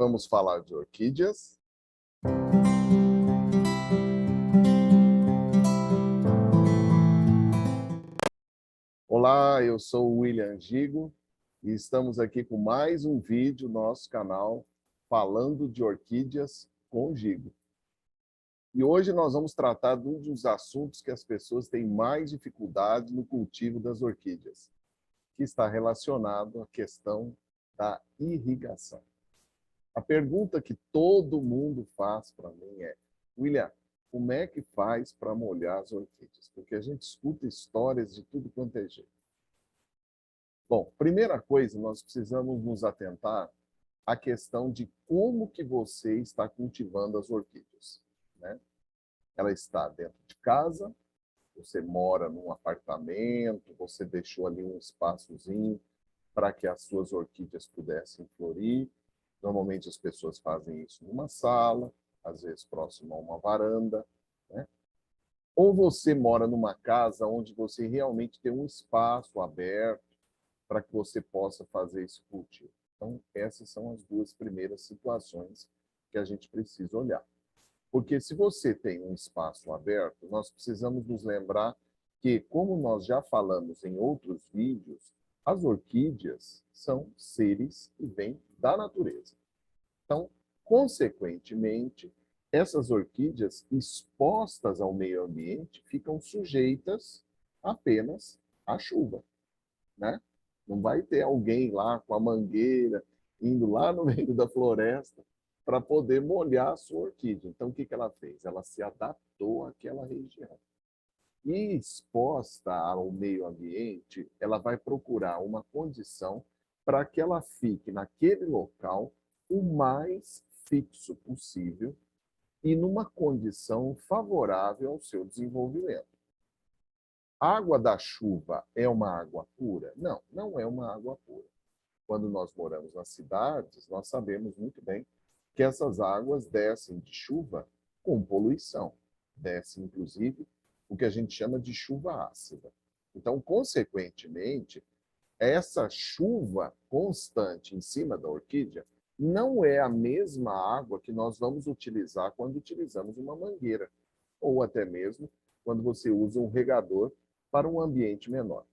Vamos falar de orquídeas? Olá, eu sou o William Gigo e estamos aqui com mais um vídeo no nosso canal falando de orquídeas com Gigo. E hoje nós vamos tratar de um dos assuntos que as pessoas têm mais dificuldade no cultivo das orquídeas, que está relacionado à questão da irrigação. A pergunta que todo mundo faz para mim é: William, como é que faz para molhar as orquídeas? Porque a gente escuta histórias de tudo quanto é jeito. Bom, primeira coisa, nós precisamos nos atentar à questão de como que você está cultivando as orquídeas, né? Ela está dentro de casa, você mora num apartamento, você deixou ali um espaçozinho para que as suas orquídeas pudessem florir. Normalmente as pessoas fazem isso numa sala, às vezes próximo a uma varanda, né? Ou você mora numa casa onde você realmente tem um espaço aberto para que você possa fazer esse cultivo. Então, essas são as duas primeiras situações que a gente precisa olhar. Porque se você tem um espaço aberto, nós precisamos nos lembrar que, como nós já falamos em outros vídeos, as orquídeas são seres que vêm da natureza. Então, consequentemente, essas orquídeas expostas ao meio ambiente ficam sujeitas apenas à chuva, né? Não vai ter alguém lá com a mangueira indo lá no meio da floresta para poder molhar a sua orquídea. Então, o que ela fez? Ela se adaptou àquela região. E exposta ao meio ambiente, ela vai procurar uma condição para que ela fique naquele local o mais fixo possível e numa condição favorável ao seu desenvolvimento. A água da chuva é uma água pura? Não, não é uma água pura. Quando nós moramos nas cidades, nós sabemos muito bem que essas águas descem de chuva com poluição. Desce, inclusive, o que a gente chama de chuva ácida. Então, consequentemente, essa chuva constante em cima da orquídea não é a mesma água que nós vamos utilizar quando utilizamos uma mangueira, ou até mesmo quando você usa um regador para um ambiente menor.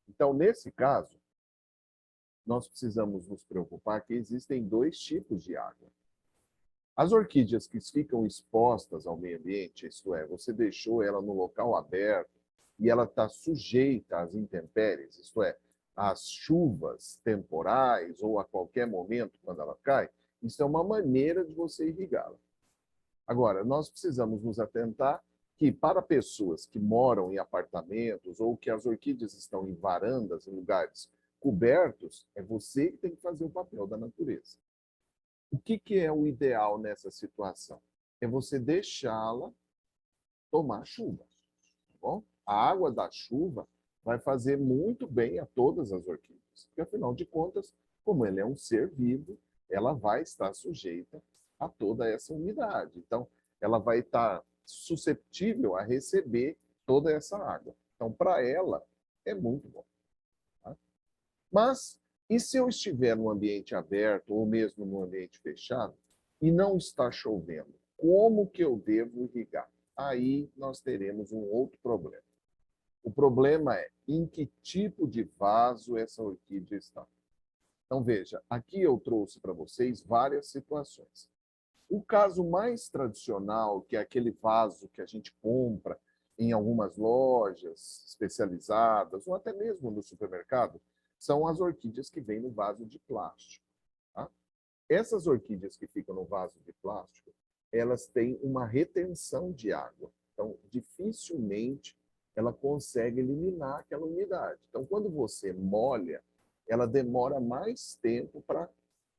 Então, nesse caso, nós precisamos nos preocupar que existem dois tipos de água. As orquídeas que ficam expostas ao meio ambiente, isto é, você deixou ela no local aberto e ela está sujeita às intempéries, isto é, às chuvas temporais ou a qualquer momento quando ela cai, isso é uma maneira de você irrigá-la. Agora, nós precisamos nos atentar que para pessoas que moram em apartamentos ou que as orquídeas estão em varandas, em lugares cobertos, é você que tem que fazer o papel da natureza. O que é o ideal nessa situação? É você deixá-la tomar chuva, tá bom? A água da chuva vai fazer muito bem a todas as orquídeas, porque afinal de contas, como ela é um ser vivo, ela vai estar sujeita a toda essa umidade. Então, ela vai estar susceptível a receber toda essa água. Então, para ela, é muito bom. Tá? Mas, e se eu estiver num ambiente aberto ou mesmo num ambiente fechado e não está chovendo? Como que eu devo irrigar? Aí nós teremos um outro problema. O problema é em que tipo de vaso essa orquídea está. Então, veja, aqui eu trouxe para vocês várias situações. O caso mais tradicional, que é aquele vaso que a gente compra em algumas lojas especializadas, ou até mesmo no supermercado, são as orquídeas que vêm no vaso de plástico. Tá? Essas orquídeas que ficam no vaso de plástico, elas têm uma retenção de água. Então, dificilmente ela consegue eliminar aquela umidade. Então, quando você molha, ela demora mais tempo para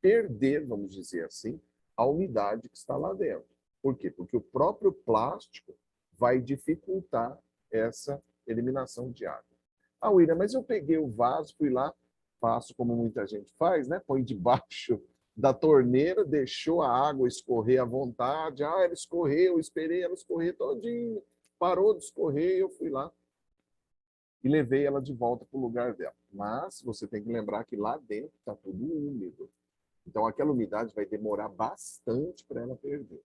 perder, vamos dizer assim, a umidade que está lá dentro. Por quê? Porque o próprio plástico vai dificultar essa eliminação de água. Ah, William, mas eu peguei o vaso, fui lá, faço como muita gente faz, né? Põe debaixo da torneira, deixou a água escorrer à vontade. Ah, ela escorreu, esperei ela escorrer todinha, parou de escorrer, eu fui lá e levei ela de volta para o lugar dela. Mas você tem que lembrar que lá dentro está tudo úmido. Então, aquela umidade vai demorar bastante para ela perder,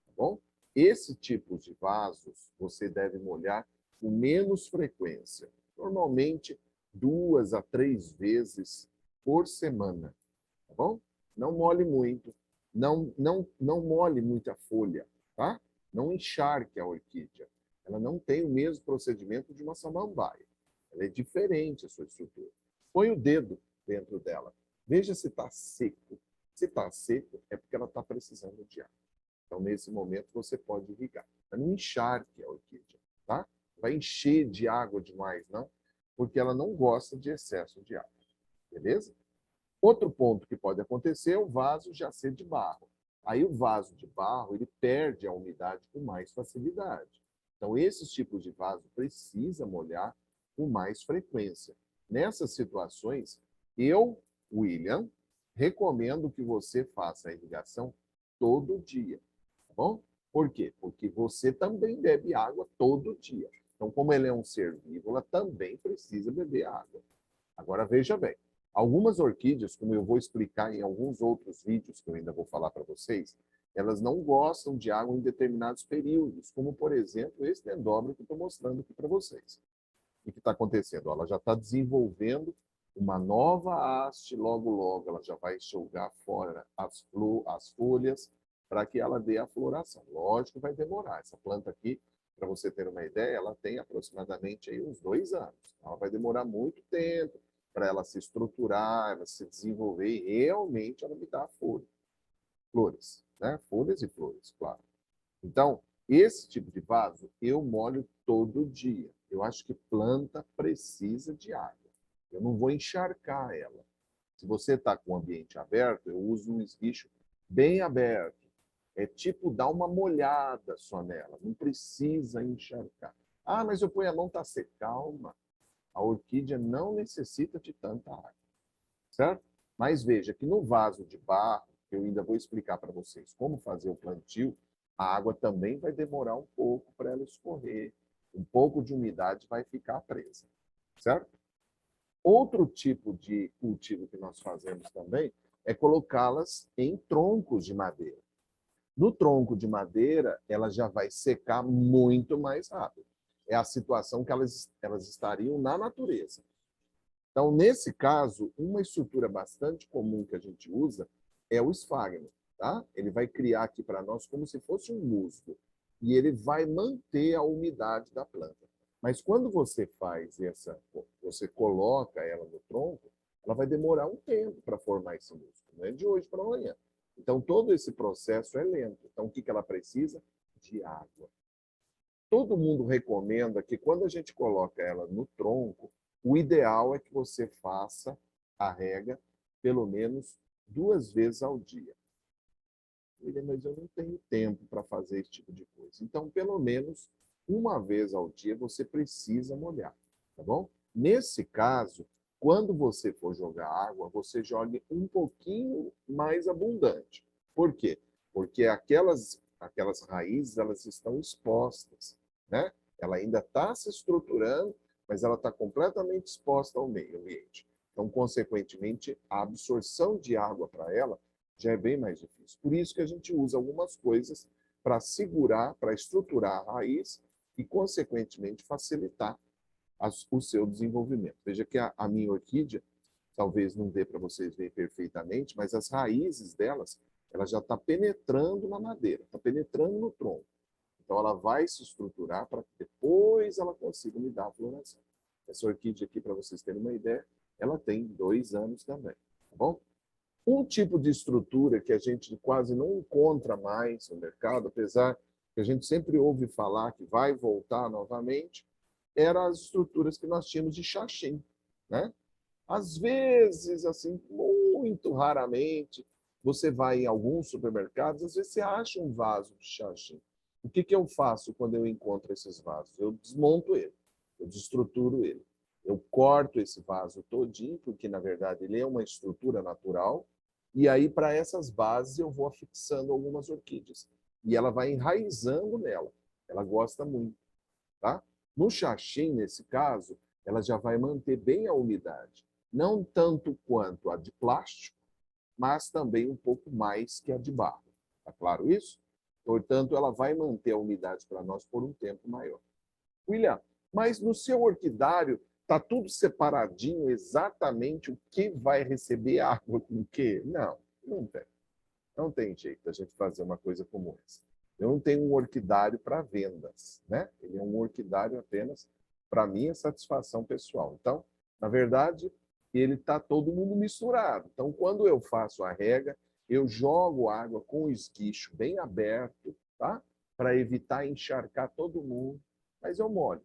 tá bom? Esse tipo de vasos, você deve molhar com menos frequência. Normalmente, 2 a 3 vezes por semana, tá bom? Não molhe muito, não molhe muita folha, tá? Não encharque a orquídea. Ela não tem o mesmo procedimento de uma samambaia. Ela é diferente a sua estrutura. Põe o dedo dentro dela. Veja se está seco. Se está seco, é porque ela está precisando de água. Então, nesse momento, você pode irrigar. Mas não encharque a orquídea, tá? Vai encher de água demais, não, porque ela não gosta de excesso de água, beleza? Outro ponto que pode acontecer é o vaso já ser de barro. Aí o vaso de barro, ele perde a umidade com mais facilidade. Então, esses tipos de vaso precisa molhar com mais frequência. Nessas situações, eu, William, recomendo que você faça a irrigação todo dia, tá bom? Por quê? Porque você também bebe água todo dia. Então, como ele é um ser vivo, ela também precisa beber água. Agora, veja bem, algumas orquídeas, como eu vou explicar em alguns outros vídeos que eu ainda vou falar para vocês, elas não gostam de água em determinados períodos, como, por exemplo, esse dendróbio que eu estou mostrando aqui para vocês. O que está acontecendo? Ela já está desenvolvendo uma nova haste, logo, logo ela já vai jogar fora as folhas para que ela dê a floração. Lógico que vai demorar. Essa planta aqui, para você ter uma ideia, ela tem aproximadamente aí uns 2 anos. Ela vai demorar muito tempo para ela se estruturar, ela se desenvolver e realmente ela me dá flores, né? Folhas e flores, claro. Então, esse tipo de vaso eu molho todo dia. Eu acho que planta precisa de água. Eu não vou encharcar ela. Se você está com o ambiente aberto, eu uso um esguicho bem aberto. É tipo dar uma molhada só nela. Não precisa encharcar. Ah, mas eu ponho a mão, está seca. Calma. A orquídea não necessita de tanta água, certo? Mas veja que no vaso de barro, que eu ainda vou explicar para vocês como fazer o plantio, a água também vai demorar um pouco para ela escorrer. Um pouco de umidade vai ficar presa, certo? Outro tipo de cultivo que nós fazemos também é colocá-las em troncos de madeira. No tronco de madeira, ela já vai secar muito mais rápido. É a situação que elas estariam na natureza. Então, nesse caso, uma estrutura bastante comum que a gente usa é o esfagno, tá? Ele vai criar aqui para nós como se fosse um musgo e ele vai manter a umidade da planta. Mas quando você faz você coloca ela no tronco, ela vai demorar um tempo para formar esse musgo, não é de hoje para amanhã. Então, todo esse processo é lento. Então, o que ela precisa? De água. Todo mundo recomenda que quando a gente coloca ela no tronco, o ideal é que você faça a rega pelo menos 2 vezes ao dia. Mas eu não tenho tempo para fazer esse tipo de coisa. Então, pelo menos uma vez ao dia você precisa molhar, tá bom? Nesse caso, quando você for jogar água, você jogue um pouquinho mais abundante. Por quê? Porque aquelas raízes elas estão expostas, né? Ela ainda está se estruturando, mas ela está completamente exposta ao meio ambiente. Então, consequentemente, a absorção de água para ela já é bem mais difícil. Por isso que a gente usa algumas coisas para segurar, para estruturar a raiz e, consequentemente, facilitar o seu desenvolvimento. Veja que a minha orquídea, talvez não dê para vocês verem perfeitamente, mas as raízes delas, ela já está penetrando na madeira, está penetrando no tronco. Então, ela vai se estruturar para que depois ela consiga me dar a floração. Essa orquídea aqui, para vocês terem uma ideia, ela tem 2 anos também, tá bom? Um tipo de estrutura que a gente quase não encontra mais no mercado, apesar que a gente sempre ouve falar que vai voltar novamente, eram as estruturas que nós tínhamos de xaxim, né? Às vezes, assim, muito raramente, você vai em alguns supermercados, às vezes você acha um vaso de xaxim. O que eu faço quando eu encontro esses vasos? Eu desmonto ele, eu destruturo ele. Eu corto esse vaso todinho, porque, na verdade, ele é uma estrutura natural, e aí, para essas bases, eu vou afixando algumas orquídeas. E ela vai enraizando nela. Ela gosta muito, tá? No xaxim, nesse caso, ela já vai manter bem a umidade. Não tanto quanto a de plástico, mas também um pouco mais que a de barro. Está claro isso? Portanto, ela vai manter a umidade para nós por um tempo maior. William, mas no seu orquidário está tudo separadinho, exatamente o que vai receber água com o quê? Não, não tem. Não tem jeito da gente fazer uma coisa como essa. Eu não tenho um orquidário para vendas, né? Ele é um orquidário apenas para minha satisfação pessoal. Então, na verdade, ele está todo mundo misturado. Então, quando eu faço a rega, eu jogo água com o esguicho bem aberto, tá? Para evitar encharcar todo mundo, mas eu molho.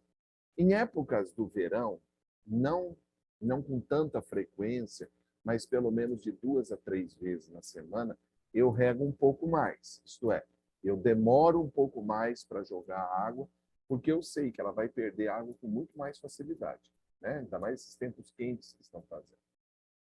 Em épocas do verão, não, não com tanta frequência, mas pelo menos de 2 a 3 vezes na semana, eu rego um pouco mais. Isto é, eu demoro um pouco mais para jogar água, porque eu sei que ela vai perder água com muito mais facilidade, né? Ainda mais esses tempos quentes que estão fazendo.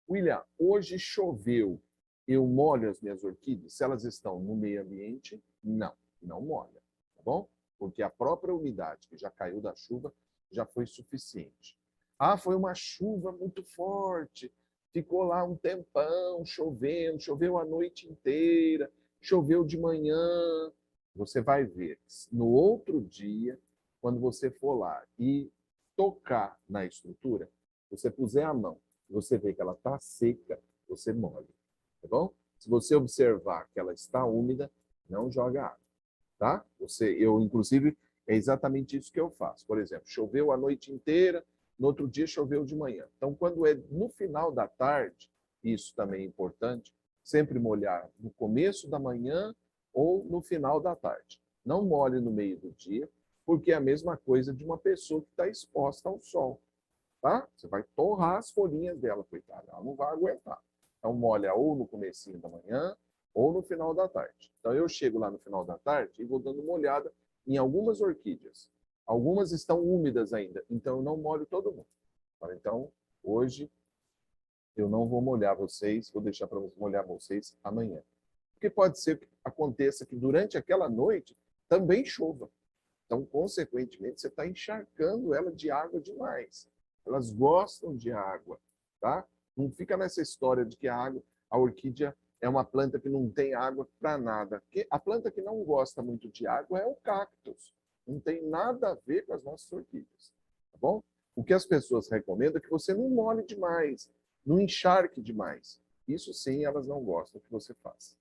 William, hoje choveu. Eu molho as minhas orquídeas? Se elas estão no meio ambiente, não, não molha, tá bom? Porque a própria umidade que já caiu da chuva já foi suficiente. Ah, foi uma chuva muito forte, ficou lá um tempão chovendo, choveu a noite inteira, choveu de manhã. Você vai ver, no outro dia, quando você for lá e tocar na estrutura, você puser a mão, você vê que ela está seca, você molha, tá bom? Se você observar que ela está úmida, não joga água, tá? Eu, inclusive, é exatamente isso que eu faço. Por exemplo, choveu a noite inteira, no outro dia choveu de manhã. Então, quando é no final da tarde, isso também é importante, sempre molhar no começo da manhã ou no final da tarde. Não molhe no meio do dia, porque é a mesma coisa de uma pessoa que está exposta ao sol, tá? Você vai torrar as folhinhas dela, coitada, ela não vai aguentar. Então, molha ou no comecinho da manhã ou no final da tarde. Então, eu chego lá no final da tarde e vou dando uma olhada em algumas orquídeas. Algumas estão úmidas ainda, então eu não molho todo mundo. Então, hoje eu não vou molhar vocês, vou deixar para molhar vocês amanhã. Porque pode ser que aconteça que durante aquela noite também chova. Então, consequentemente, você está encharcando ela de água demais. Elas gostam de água, tá? Não fica nessa história de que a orquídea é uma planta que não tem água para nada. Porque a planta que não gosta muito de água é o cactus. Não tem nada a ver com as nossas orquídeas, tá bom? O que as pessoas recomendam é que você não molhe demais, não encharque demais. Isso sim, elas não gostam que você faça,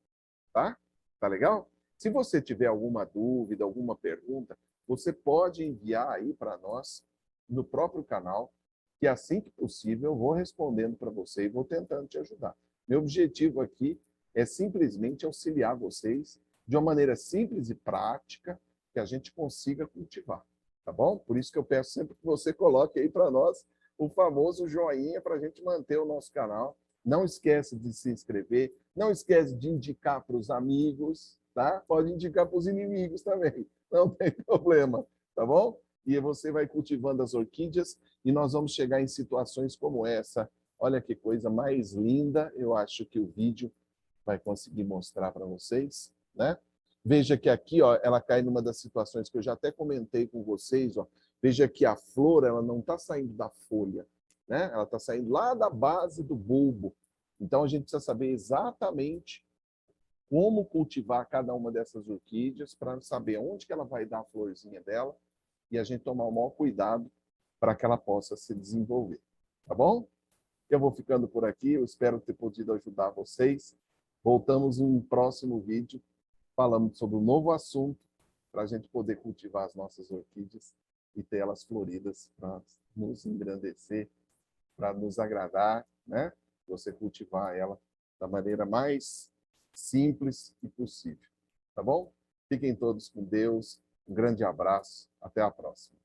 tá? Tá legal? Se você tiver alguma dúvida, alguma pergunta, você pode enviar aí para nós no próprio canal, que assim que possível eu vou respondendo para você e vou tentando te ajudar. Meu objetivo aqui é simplesmente auxiliar vocês de uma maneira simples e prática que a gente consiga cultivar, tá bom? Por isso que eu peço sempre que você coloque aí para nós o famoso joinha para a gente manter o nosso canal. Não esquece de se inscrever, não esquece de indicar para os amigos, tá? Pode indicar para os inimigos também, não tem problema, tá bom? E você vai cultivando as orquídeas e nós vamos chegar em situações como essa. Olha que coisa mais linda, eu acho que o vídeo vai conseguir mostrar para vocês, né? Veja que aqui, ó, ela cai numa das situações que eu já até comentei com vocês, ó. Veja que a flor, ela não está saindo da folha, né? Ela está saindo lá da base do bulbo. Então, a gente precisa saber exatamente como cultivar cada uma dessas orquídeas para saber onde que ela vai dar a florzinha dela e a gente tomar o maior cuidado para que ela possa se desenvolver. Tá bom? Eu vou ficando por aqui. Eu espero ter podido ajudar vocês. Voltamos em um próximo vídeo falando sobre um novo assunto para a gente poder cultivar as nossas orquídeas e ter elas floridas para nos engrandecer, para nos agradar, né? Você cultivar ela da maneira mais simples e possível. Tá bom? Fiquem todos com Deus. Um grande abraço. Até a próxima.